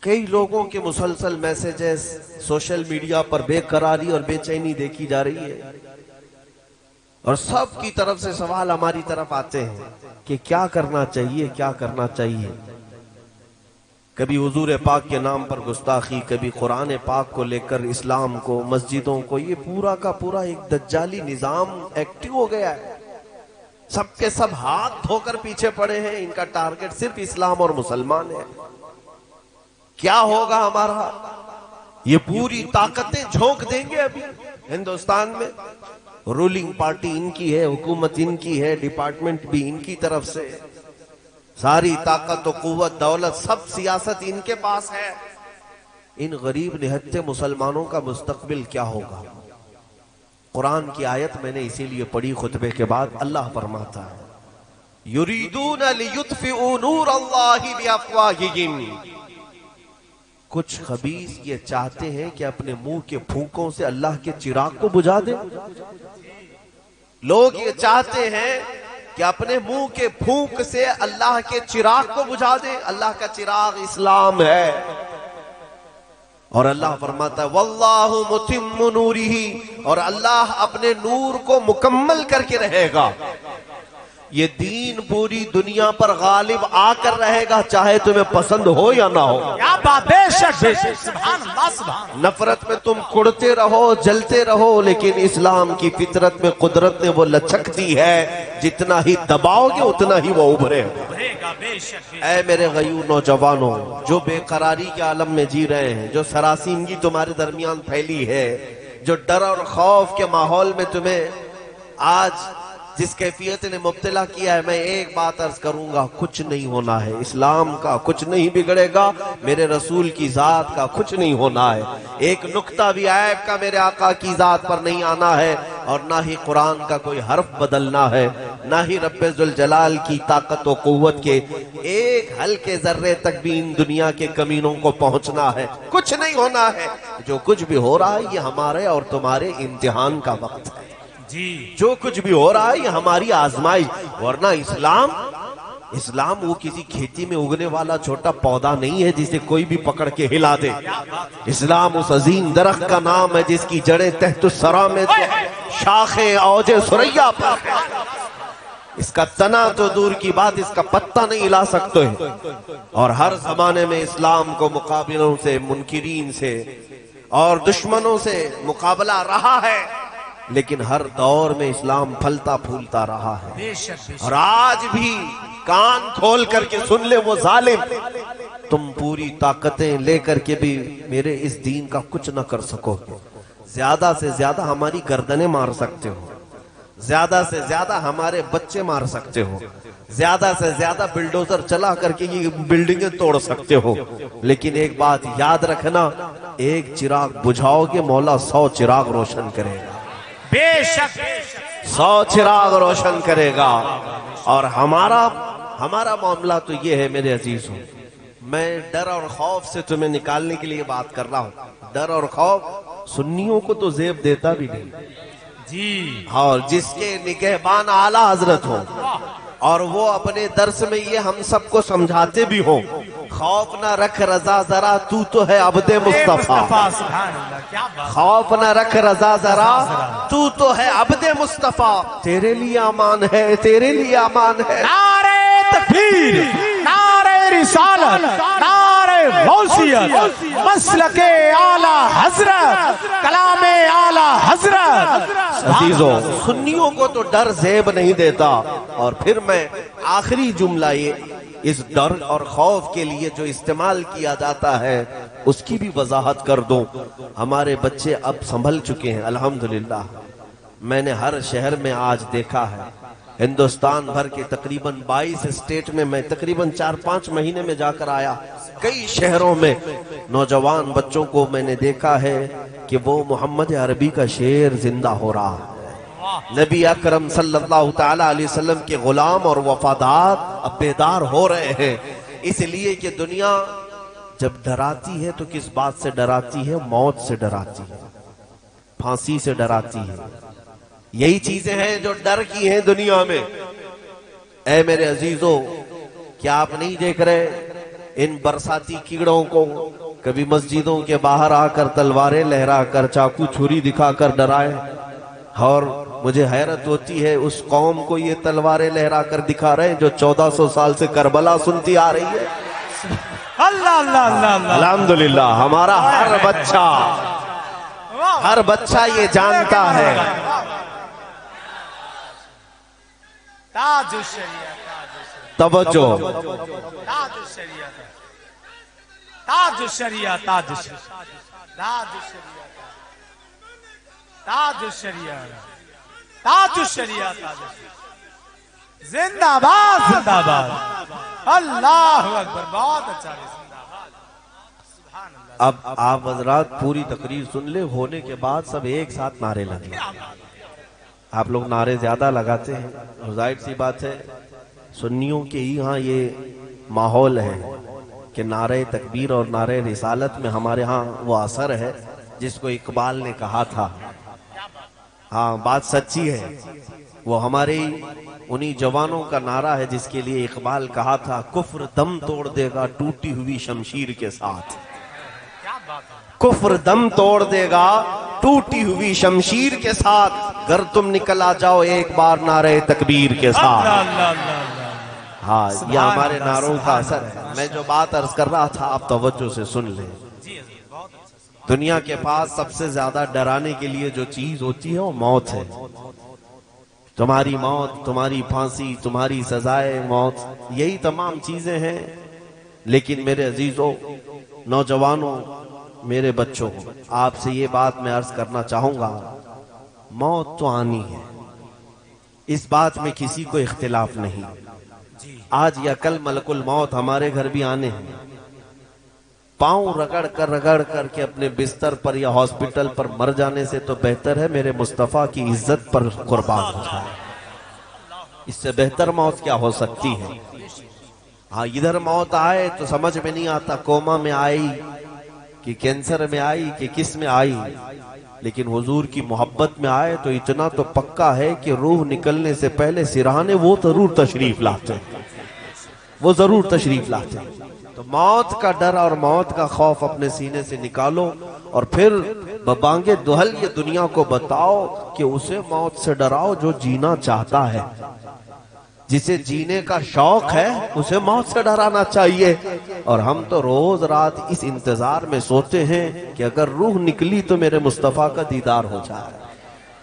کئی لوگوں کے مسلسل میسیجز سوشل میڈیا پر بے قراری اور بے چینی دیکھی جا رہی ہے، اور سب کی طرف سے سوال ہماری طرف آتے ہیں کہ کیا کرنا چاہیے، کیا کرنا چاہیے۔ کبھی حضور پاک کے نام پر گستاخی، کبھی قرآن پاک کو لے کر اسلام کو، مسجدوں کو، یہ پورا کا پورا ایک دجالی نظام ایکٹیو ہو گیا ہے۔ سب کے سب ہاتھ دھو کر پیچھے پڑے ہیں، ان کا ٹارگٹ صرف اسلام اور مسلمان ہے۔ کیا ہوگا ہمارا؟ یہ پوری طاقتیں جھونک دیں گے ابھی ہندوستان میں۔ رولنگ پارٹی ان کی ہے، حکومت ان کی ہے، ڈپارٹمنٹ بھی ان کی طرف سے، ساری طاقت و قوت، دولت، سب سیاست ان کے پاس ہے۔ ان غریب نہتے مسلمانوں کا مستقبل کیا ہوگا؟ قرآن کی آیت میں نے اسی لیے پڑھی خطبے کے بعد، اللہ فرماتا ہے یریدون لیطفئوا نور اللہ بافواہہم، کچھ خبیث یہ چاہتے ہیں کہ اپنے منہ کے پھونکوں سے اللہ کے چراغ کو بجھا دیں۔ لوگ یہ چاہتے ہیں کہ اپنے منہ کے پھونک سے اللہ کے چراغ کو بجھا دیں۔ اللہ کا چراغ اسلام ہے، اور اللہ فرماتا ہے واللہ متم نورہ، اور اللہ اپنے نور کو مکمل کر کے رہے گا۔ یہ دین پوری دنیا پر غالب آ کر رہے گا، چاہے تمہیں پسند ہو یا نہ ہو۔ کیا بات، بے شک بے شک، سبحان اللہ سبحان۔ نفرت میں تم کڑتے رہو، جلتے رہو، لیکن اسلام کی فطرت میں قدرت نے وہ لچک دی ہے، جتنا ہی دباؤ گے اتنا ہی وہ ابھرے گا۔ اے میرے غیور نوجوانوں، جو بے قراری کے عالم میں جی رہے ہیں، جو سراسیمگی تمہارے درمیان پھیلی ہے، جو ڈر اور خوف کے ماحول میں تمہیں آج جس کیفیت نے مبتلا کیا ہے، میں ایک بات عرض کروں گا، کچھ نہیں ہونا ہے۔ اسلام کا کچھ نہیں بگڑے گا، میرے رسول کی ذات کا کچھ نہیں ہونا ہے۔ ایک نقطہ بھی عیب کا میرے آقا کی ذات پر نہیں آنا ہے، اور نہ ہی قرآن کا کوئی حرف بدلنا ہے، نہ ہی رب ذوالجلال کی طاقت و قوت کے ایک ہلکے ذرے تک بھی ان دنیا کے کمینوں کو پہنچنا ہے۔ کچھ نہیں ہونا ہے۔ جو کچھ بھی ہو رہا ہے یہ ہمارے اور تمہارے امتحان کا وقت ہے۔ جو کچھ بھی ہو رہا ہے یہ ہماری آزمائش، ورنہ اسلام وہ کسی کھیتی میں اگنے والا چھوٹا پودا نہیں ہے جسے کوئی بھی پکڑ کے ہلا دے۔ اسلام اس عظیم درخت کا نام ہے جس کی جڑیں تحت الثری میں، شاخیں اوج ثریا پر، اس کا تنا تو دور کی بات، اس کا پتا نہیں ہلا سکتے، اور ہر زمانے میں اسلام کو مقابلوں سے، منکرین سے اور دشمنوں سے مقابلہ رہا ہے، لیکن ہر دور میں اسلام پھلتا پھولتا رہا ہے۔ اور آج بھی کان کھول کر کے سن لے وہ ظالم، تم پوری طاقتیں لے کر کے بھی میرے اس دین کا کچھ نہ کر سکو گے۔ زیادہ سے زیادہ ہماری گردنیں مار سکتے ہو، زیادہ سے زیادہ ہمارے بچے مار سکتے ہو، زیادہ سے زیادہ بلڈوزر چلا کر کے یہ بلڈنگیں توڑ سکتے ہو، لیکن ایک بات یاد رکھنا، ایک چراغ بجھاؤ گے مولا 100 چراغ روشن کرے گا، بے شک 100 چراغ روشن کرے گا۔ اور ہمارا معاملہ تو یہ ہے میرے عزیزوں، میں ڈر اور خوف سے تمہیں نکالنے کے لیے بات کر رہا ہوں۔ ڈر اور خوف سنیوں کو تو زیب دیتا بھی نہیں جی، اور جس کے نگہبان اعلیٰ حضرت ہوں، اور وہ اپنے درس میں یہ ہم سب کو سمجھاتے بھی ہوں، خوف نہ رکھ رضا ذرا تو ہے عبد مصطفیٰ، خوف نہ رکھ رضا ذرا تو ہے عبد مصطفیٰ، تیرے لیے امان ہے، تیرے لیے امان ہے۔ نعرہ تکبیر، نعرہ رسالت، نعرہ غوثیت، مسلک اعلی حضرت، کلام اعلی حضرت۔ عزیزوں، سنیوں کو تو ڈر زیب نہیں دیتا۔ اور پھر میں آخری جملہ یہ اس ڈر اور خوف کے لیے جو استعمال کیا جاتا ہے اس کی بھی وضاحت کر دوں۔ ہمارے بچے اب سنبھل چکے ہیں الحمدللہ۔ میں نے ہر شہر میں آج دیکھا ہے، ہندوستان بھر کے تقریباً 22 اسٹیٹ میں، میں تقریباً 4-5 مہینے میں جا کر آیا، کئی شہروں میں نوجوان بچوں کو میں نے دیکھا ہے کہ وہ محمد عربی کا شعر زندہ ہو رہا ہے۔ نبی اکرم صلی اللہ تعالی علیہ وسلم کے غلام اور وفادار اب بیدار ہو رہے ہیں، اس لیے کہ دنیا جب ڈراتی ہے تو کس بات سے ڈراتی ہے؟ موت سے ڈراتی ہے، پھانسی سے ڈراتی ہے۔ یہی چیزیں ہیں جو ڈر کی ہیں دنیا میں۔ اے میرے عزیزوں، کیا آپ نہیں دیکھ رہے ان برساتی کیڑوں کو کبھی مسجدوں کے باہر آ کر تلواریں لہرا کر چاقو چھری دکھا کر ڈرائے، اور مجھے حیرت ہوتی ہے اس قوم کو یہ تلواریں لہرا کر دکھا رہے ہیں جو 1400 سال سے کربلا سنتی آ رہی ہے۔ اللہ اللہ اللہ اللہ، الحمدللہ ہمارا ہر بچہ یہ جانتا ہے۔ تاج الشریعہ، توجہ، تاج الشریعہ، تاج الشریعہ، تاج الشریعہ، تاج الشریعہ، تاج الشریعہ، تاج الشریعہ، تاج الشریعہ، زندہ باد، زندہ باد، اللہ اکبر، بہت اچھا ہے، زندہ باد، سبحان اللہ۔ اب آپ حضرات پوری تقریر سن لے، ہونے کے بعد سب ایک ساتھ نعرے لگیں۔ آپ لوگ نعرے زیادہ لگاتے ہیں اور ظاہر سی بات ہے سنیوں کے ہی ہاں یہ ماحول ہے کہ نعرے تکبیر اور نعرے رسالت میں ہمارے ہاں وہ اثر ہے جس کو اقبال نے کہا تھا۔ ہاں بات سچی ہے، وہ ہمارے انہی جوانوں کا نعرہ ہے جس کے لیے اقبال کہا تھا، کفر دم توڑ دے گا ٹوٹی ہوئی شمشیر کے ساتھ، کفر دم توڑ دے گا ٹوٹی ہوئی شمشیر کے ساتھ، گر تم نکل آ جاؤ ایک بار نعرے تکبیر کے ساتھ۔ ہاں یہ ہمارے نعروں کا اثر ہے۔ میں جو بات عرض کر رہا تھا آپ توجہ سے سن لیں۔ دنیا کے پاس سب سے زیادہ ڈرانے کے لیے جو چیز ہوتی ہے وہ موت ہے۔ تمہاری موت، تمہاری پھانسی، تمہاری سزائے موت، یہی تمام چیزیں ہیں۔ لیکن میرے عزیزوں، نوجوانوں، میرے بچوں، آپ سے یہ بات میں عرض کرنا چاہوں گا، موت تو آنی ہے، اس بات میں کسی کو اختلاف نہیں۔ آج یا کل ملک الموت ہمارے گھر بھی آنے ہیں۔ پاؤں رگڑ کر کے اپنے بستر پر یا ہاسپٹل پر مر جانے سے تو بہتر ہے میرے مصطفیٰ کی عزت پر قربان ہو جائے۔ اس سے بہتر موت کیا ہو سکتی ہے؟ ہاں ادھر موت آئے تو سمجھ میں نہیں آتا کوما میں آئی کہ کینسر میں آئی کہ کس میں آئی، لیکن حضور کی محبت میں آئے تو اتنا تو پکا ہے کہ روح نکلنے سے پہلے سرہانے وہ ضرور تشریف لاتے ہیں، وہ ضرور تشریف لاتے ہیں۔ تو موت کا ڈر اور موت کا خوف اپنے سینے سے نکالو، اور پھر ببانگے دہل یہ دنیا کو بتاؤ کہ اسے موت سے ڈراؤ جو جینا چاہتا ہے، جسے جینے کا شوق ہے اسے موت سے ڈرانا چاہیے۔ اور ہم تو روز رات اس انتظار میں سوتے ہیں کہ اگر روح نکلی تو میرے مصطفیٰ کا دیدار ہو جائے۔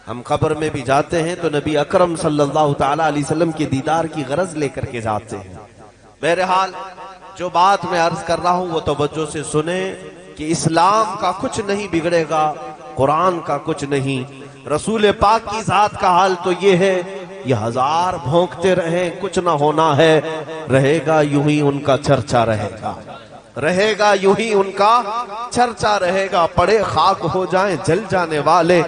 ہم قبر میں بھی جاتے ہیں تو نبی اکرم صلی اللہ تعالی علیہ وسلم کے دیدار کی غرض لے کر کے جاتے ہیں۔ بہرحال جو بات میں عرض کر رہا ہوں وہ توجہ سے سنیں کہ اسلام کا کچھ نہیں بگڑے گا، قرآن کا کچھ نہیں، رسول پاک کی ذات کا حال تو یہ ہے، یہ ہزار بھونکتے رہیں کچھ نہ ہونا ہے، رہے گا یوں ہی ان کا چرچا رہے گا، رہے گا یوں ہی ان کا چرچا رہے گا، پڑے خاک ہو جائیں جل جانے والے،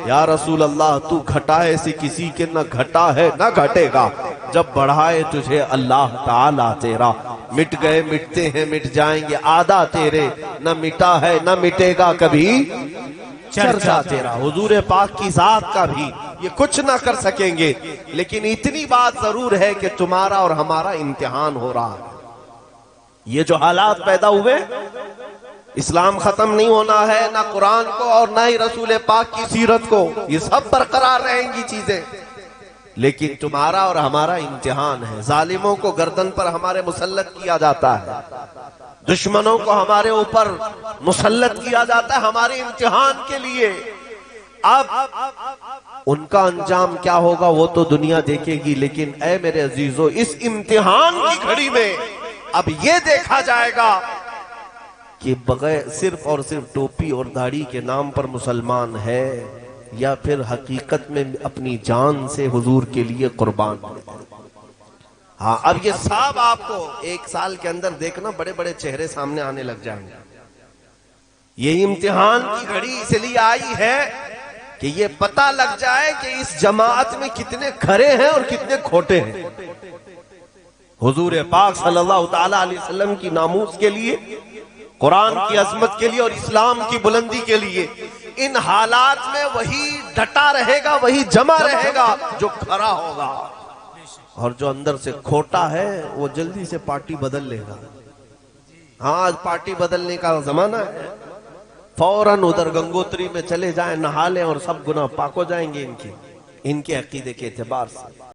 یا رسول اللہ تو گھٹائے سے کسی کے نہ گھٹا ہے نہ گھٹے گا، جب بڑھائے تجھے اللہ تعالیٰ تیرا، مٹ گئے مٹتے ہیں مٹ جائیں گے آدھا تیرے، نہ مٹا ہے نہ مٹے گا کبھی چرچا تیرا۔ حضور پاک کی ذات کا بھی یہ کچھ نہ کر سکیں گے، لیکن اتنی بات ضرور ہے کہ تمہارا اور ہمارا امتحان ہو رہا ہے۔ یہ جو حالات پیدا ہوئے، اسلام ختم نہیں ہونا ہے، نہ قرآن کو اور نہ ہی رسول پاک کی سیرت کو، یہ سب برقرار رہیں گی چیزیں، لیکن تمہارا اور ہمارا امتحان ہے۔ ظالموں کو گردن پر ہمارے مسلط کیا جاتا ہے، دشمنوں کو ہمارے اوپر مسلط کیا جاتا ہے ہمارے امتحان کے لیے۔ اب ان کا انجام کیا ہوگا وہ تو دنیا دیکھے گی، لیکن اے میرے عزیزو اس امتحان کی گھڑی میں اب یہ دیکھا جائے گا کہ بغیر صرف اور صرف ٹوپی اور داڑھی کے نام پر مسلمان ہے یا پھر حقیقت میں اپنی جان سے حضور کے لیے قربان ہے۔ ہاں اب یہ سب آپ کو ایک سال کے اندر دیکھنا بڑے بڑے چہرے سامنے آنے لگ جائیں گے۔ یہ امتحان کی گھڑی اس لیے آئی ہے کہ یہ پتہ لگ جائے کہ اس جماعت میں کتنے کھرے ہیں اور کتنے کھوٹے ہیں۔ حضور پاک صلی اللہ تعالی علیہ وسلم کی ناموس کے لیے، قرآن کی عظمت کے لیے اور اسلام کی بلندی کے لیے ان حالات میں وہی ڈٹا رہے گا، وہی جمع رہے گا جو کھرا ہوگا، اور جو اندر سے کھوٹا ہے وہ جلدی سے پارٹی بدل لے گا۔ ہاں آج پارٹی بدلنے کا زمانہ ہے، فوراً ادھر گنگوتری میں چلے جائیں، نہا لیں اور سب گناہ پاک ہو جائیں گے ان کے عقیدے کے اعتبار سے۔